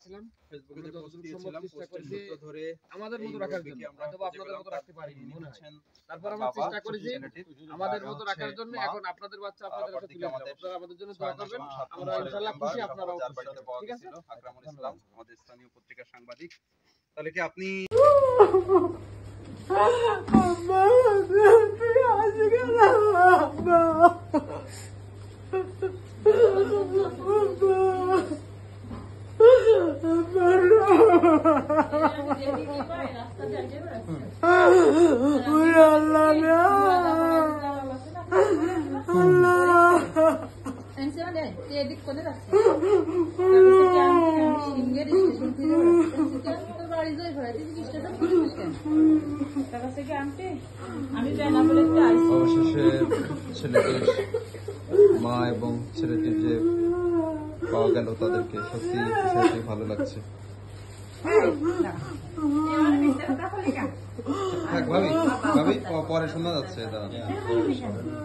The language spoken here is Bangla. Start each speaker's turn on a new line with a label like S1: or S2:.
S1: দেখছিলাম
S2: ফেসবুকে যে পোস্ট দিয়েছিলাম পোস্টের সূত্র ধরে
S1: আমাদের মতো রাখার জন্য অথবা আপনাদের মতো রাখতে পারিনি মনে হয়। তারপর আমরা চেষ্টা করেছি আমাদের মতো রাখার জন্য। এখন আপনাদের বাচ্চা আপনাদের কাছে তুলে দিলাম। আপনারা আমাদের জন্য দোয়া করবেন। আমরা ইনশাআল্লাহ খুশি, আপনারাও খুশি। ঠিক আছে,
S2: আকরামুল ইসলাম আমাদের স্থানীয় পত্রিকার সাংবাদিক। তাহলে কি আপনি
S3: অবশেষে ছেলেটির মা এবং ছেলেটির যে পাওয়া গেল তাদেরকে, সত্যি বিষয়টি ভালো লাগছে। থাক ভাবি, ভাবি পরে শোনা যাচ্ছে, দাঁড়ান পরে শোনা যাচ্ছে।